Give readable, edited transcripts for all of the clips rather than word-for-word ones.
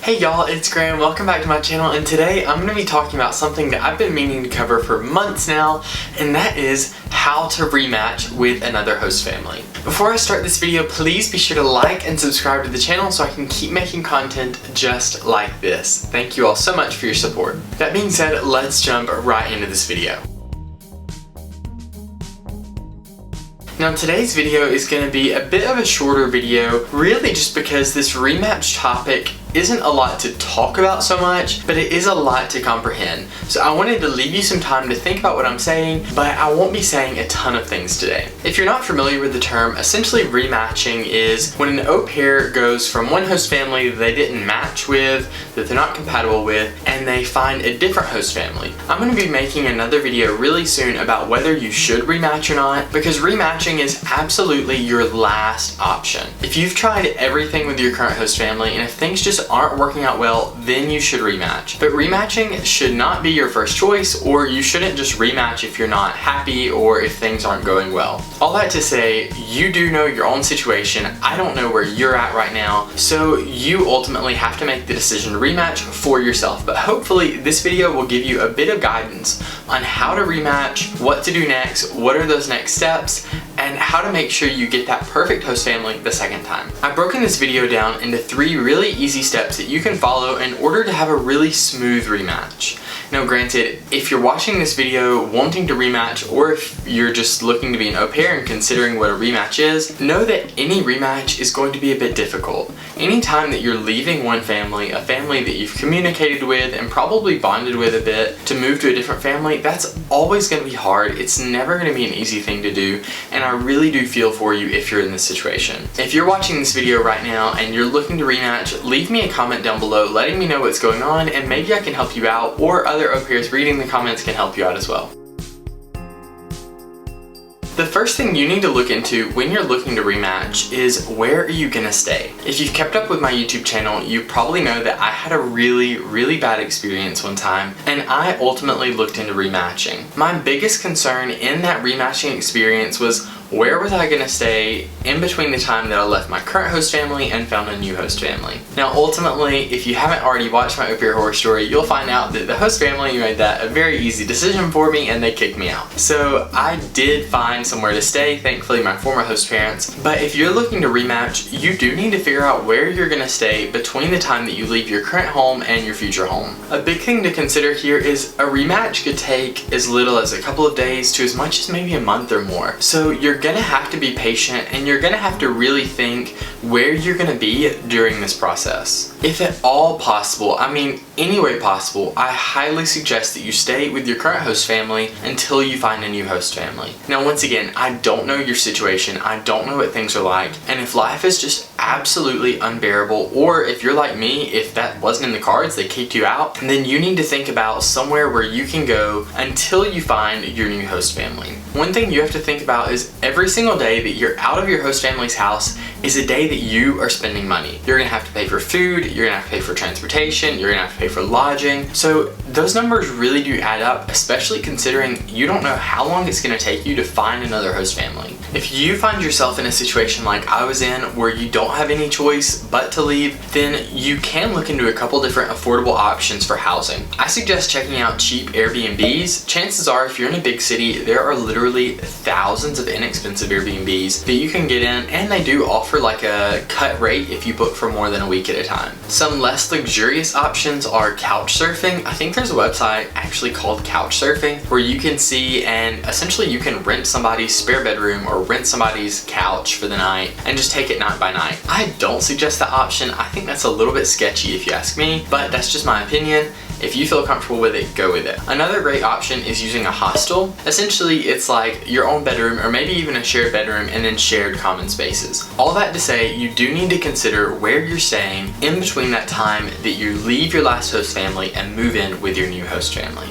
Hey y'all, it's Graham. Welcome back to my channel, and today I'm going to be talking about something that I've been meaning to cover for months now, and that is how to rematch with another host family. Before I start this video, please be sure to like and subscribe to the channel so I can keep making content just like this. Thank you all so much for your support. That being said, let's jump right into this video. Now today's video is going to be a bit of a shorter video, really just because this rematch topic isn't a lot to talk about so much, but it is a lot to comprehend. So I wanted to leave you some time to think about what I'm saying, but I won't be saying a ton of things today. If you're not familiar with the term, essentially rematching is when an au pair goes from one host family that they didn't match with, that they're not compatible with, and they find a different host family. I'm going to be making another video really soon about whether you should rematch or not, because rematching is absolutely your last option. If you've tried everything with your current host family, and if things just aren't working out well, then you should rematch. But rematching should not be your first choice, or you shouldn't just rematch if you're not happy or if things aren't going well. All that to say, you do know your own situation. I don't know where you're at right now, so you ultimately have to make the decision to rematch for yourself. But hopefully this video will give you a bit of guidance on how to rematch, what to do next, what are those next steps, and how to make sure you get that perfect host family the second time. I've broken this video down into 3 really easy steps that you can follow in order to have a really smooth rematch. Now granted, if you're watching this video wanting to rematch, or if you're just looking to be an au pair and considering what a rematch is, know that any rematch is going to be a bit difficult. Anytime that you're leaving one family, a family that you've communicated with and probably bonded with a bit, to move to a different family, that's always going to be hard. It's never going to be an easy thing to do, and I really do feel for you if you're in this situation. If you're watching this video right now and you're looking to rematch, leave me a comment down below letting me know what's going on, and maybe I can help you out, or other au pairs reading the comments can help you out as well. The first thing you need to look into when you're looking to rematch is, where are you gonna stay? If you've kept up with my YouTube channel, you probably know that I had a really bad experience one time, and I ultimately looked into rematching. My biggest concern in that rematching experience was, where was I gonna stay in between the time that I left my current host family and found a new host family? Now ultimately, if you haven't already watched my au pair horror story, you'll find out that the host family made that a very easy decision for me, and they kicked me out. So I did find somewhere to stay, thankfully my former host parents. But if you're looking to rematch, you do need to figure out where you're gonna stay between the time that you leave your current home and your future home. A big thing to consider here is a rematch could take as little as a couple of days to as much as maybe a month or more. So you're gonna have to be patient, and you're gonna have to really think where you're gonna be during this process. If at all possible, I mean any way possible, I highly suggest that you stay with your current host family until you find a new host family. Now once again, I don't know your situation, I don't know what things are like, and if life is just absolutely unbearable, or if you're like me, if that wasn't in the cards, they kicked you out, then you need to think about somewhere where you can go until you find your new host family. One thing you have to think about is every single day that you're out of your host family's house is a day that you are spending money. You're gonna have to pay for food, you're gonna have to pay for transportation, you're gonna have to pay for lodging. So those numbers really do add up, especially considering you don't know how long it's gonna take you to find another host family. If you find yourself in a situation like I was in, where you don't have any choice but to leave, then you can look into a couple different affordable options for housing. I suggest checking out cheap Airbnbs. Chances are, if you're in a big city, there are literally thousands of inexpensive Airbnbs that you can get in, and they do offer like a cut rate if you book for more than a week at a time. Some less luxurious options are couch surfing. I think there's a website actually called Couch Surfing where you can see, and essentially you can rent somebody's spare bedroom or rent somebody's couch for the night and just take it night by night. I don't suggest that option. I think that's a little bit sketchy if you ask me, but that's just my opinion. If you feel comfortable with it, go with it. Another great option is using a hostel. Essentially, it's like your own bedroom, or maybe even a shared bedroom, and then shared common spaces. All that to say, you do need to consider where you're staying in between that time that you leave your last host family and move in with your new host family.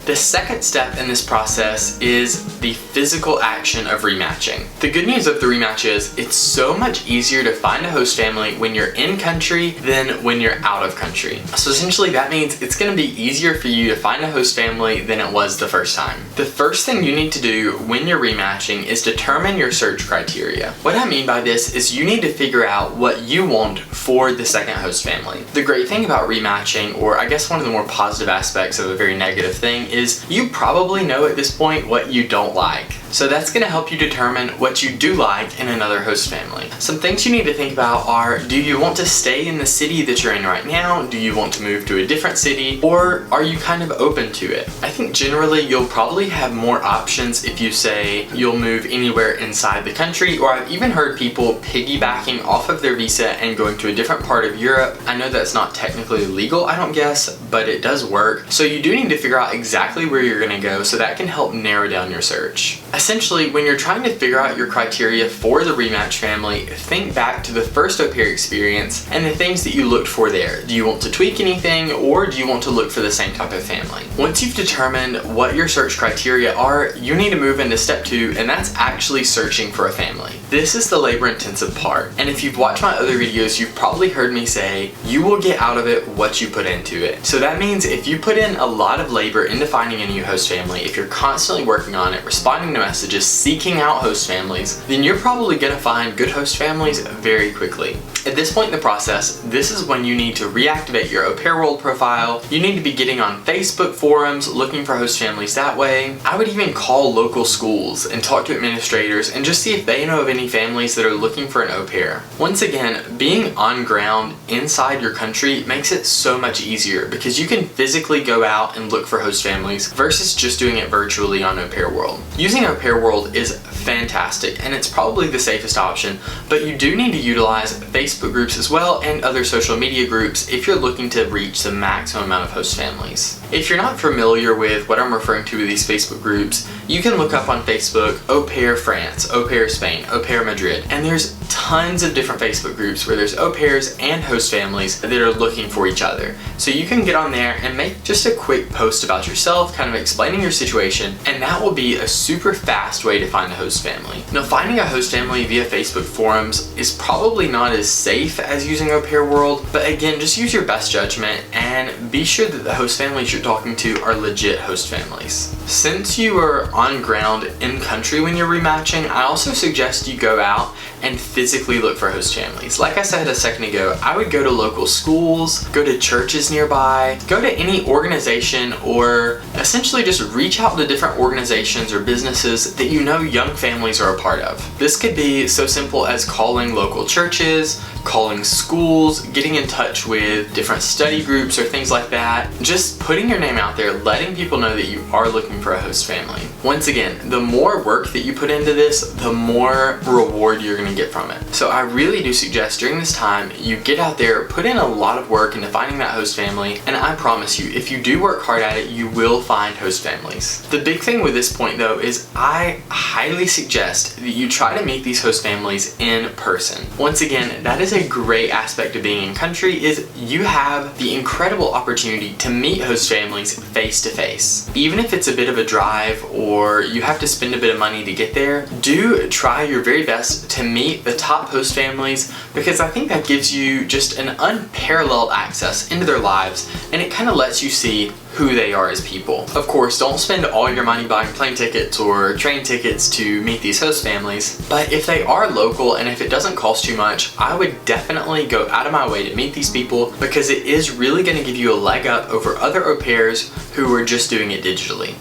The second step in this process is the physical action of rematching. The good news of the rematch is it's so much easier to find a host family when you're in country than when you're out of country. So essentially that means it's going to be easier for you to find a host family than it was the first time. The first thing you need to do when you're rematching is determine your search criteria. What I mean by this is you need to figure out what you want for the second host family. The great thing about rematching, or I guess one of the more positive aspects of a very negative thing, is you probably know at this point what you don't like. So that's going to help you determine what you do like in another host family. Some things you need to think about are, do you want to stay in the city that you're in right now? Do you want to move to a different city? Or are you kind of open to it? I think generally you'll probably have more options if you say you'll move anywhere inside the country, or I've even heard people piggybacking off of their visa and going to a different part of Europe. I know that's not technically legal, I don't guess, but it does work. So you do need to figure out exactly where you're going to go, so that can help narrow down your search. Essentially, when you're trying to figure out your criteria for the rematch family, think back to the first au pair experience and the things that you looked for there. Do you want to tweak anything, or do you want to look for the same type of family? Once you've determined what your search criteria are, you need to move into step 2, and that's actually searching for a family. This is the labor-intensive part, and if you've watched my other videos, you've probably heard me say you will get out of it what you put into it. So that means if you put in a lot of labor into finding a new host family, if you're constantly working on it, responding to messages, seeking out host families, then you're probably going to find good host families very quickly. At this point in the process, this is when you need to reactivate your Au Pair World profile. You need to be getting on Facebook forums, looking for host families that way. I would even call local schools and talk to administrators and just see if they know of any families that are looking for an au pair. Once again, being on ground inside your country makes it so much easier because you can physically go out and look for host families versus just doing it virtually on Au Pair World. Using Au Pair World is fantastic and it's probably the safest option, but you do need to utilize Facebook groups as well and other social media groups if you're looking to reach the maximum amount of host families. If you're not familiar with what I'm referring to with these Facebook groups, you can look up on Facebook Au Pair France, Au Pair Spain, Au Pair Madrid, and there's tons of different Facebook groups where there's au pairs and host families that are looking for each other. So you can get on there and make just a quick post about yourself, kind of explaining your situation, and that will be a super fast way to find a host family. Now, finding a host family via Facebook forums is probably not as safe as using Au Pair World, but again, just use your best judgment and be sure that the host families you're talking to are legit host families. Since you are on ground in country when you're rematching, I also suggest you go out and physically look for host families. Like I said a second ago, I would go to local schools, go to churches nearby, go to any organization, or essentially just reach out to different organizations or businesses that you know young families are a part of. This could be so simple as calling local churches, calling schools, getting in touch with different study groups or things like that. Just putting your name out there, letting people know that you are looking for a host family. Once again, the more work that you put into this, the more reward you're going to get from it. So I really do suggest during this time, you get out there, put in a lot of work into finding that host family, and I promise you, if you do work hard at it, you will find host families. The big thing with this point though is I highly suggest that you try to meet these host families in person. Once again, that is a great aspect of being in country, is you have the incredible opportunity to meet host families face to face. Even if it's a bit of a drive or you have to spend a bit of money to get there, do try your very best to meet the top host families, because I think that gives you just an unparalleled access into their lives, and it kind of lets you see who they are as people. Of course, don't spend all your money buying plane tickets or train tickets to meet these host families, but if they are local and if it doesn't cost too much, I would definitely go out of my way to meet these people, because it is really going to give you a leg up over other au pairs who are just doing it digitally.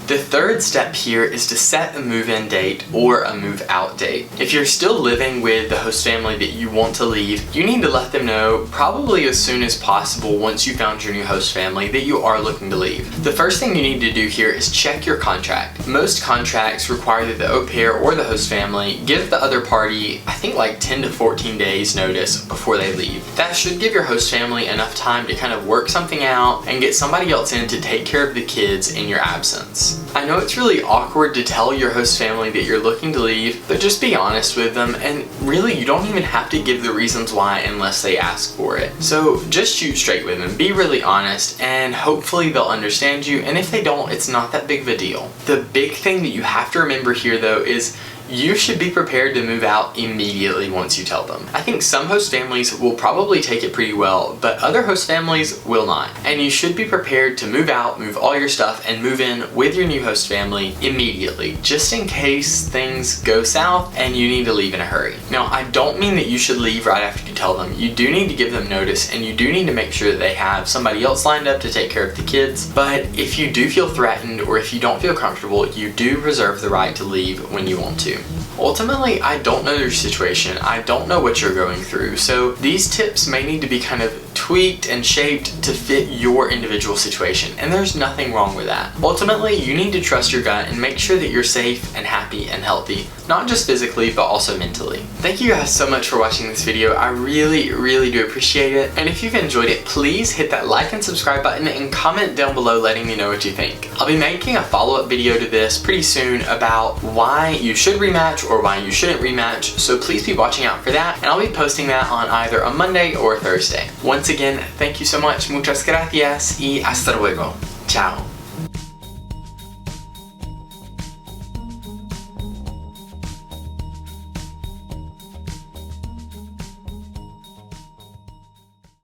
The third step here is to set a move-in date or a move-out date. If you're still living with the host family that you want to leave, you need to let them know probably as soon as possible once you found your new host family that you are looking to leave. The first thing you need to do here is check your contract. Most contracts require that the au pair or the host family give the other party, I think like 10 to 14 days notice before they leave. That should give your host family enough time to kind of work something out and get somebody else in to take care of the kids in your absence. I know it's really awkward to tell your host family that you're looking to leave, but just be honest with them, and really you don't even have to give the reasons why unless they ask for it. So just shoot straight with them, be really honest, and hopefully they'll understand you, and if they don't, it's not that big of a deal. The big thing that you have to remember here though is you should be prepared to move out immediately once you tell them. I think some host families will probably take it pretty well, but other host families will not. And you should be prepared to move out, move all your stuff, and move in with your new host family immediately, just in case things go south and you need to leave in a hurry. Now, I don't mean that you should leave right after you tell them. You do need to give them notice, and you do need to make sure that they have somebody else lined up to take care of the kids. But if you do feel threatened, or if you don't feel comfortable, you do reserve the right to leave when you want to. Ultimately, I don't know your situation. I don't know what you're going through, so these tips may need to be kind of tweaked and shaped to fit your individual situation, and there's nothing wrong with that. Ultimately, you need to trust your gut and make sure that you're safe and happy and healthy, not just physically, but also mentally. Thank you guys so much for watching this video. I really, really do appreciate it, and if you've enjoyed it, please hit that like and subscribe button and comment down below letting me know what you think. I'll be making a follow-up video to this pretty soon about why you should rematch or why you shouldn't rematch, so please be watching out for that, and I'll be posting that on either a Monday or a Thursday. Once again, thank you so much, muchas gracias, y hasta luego. Ciao.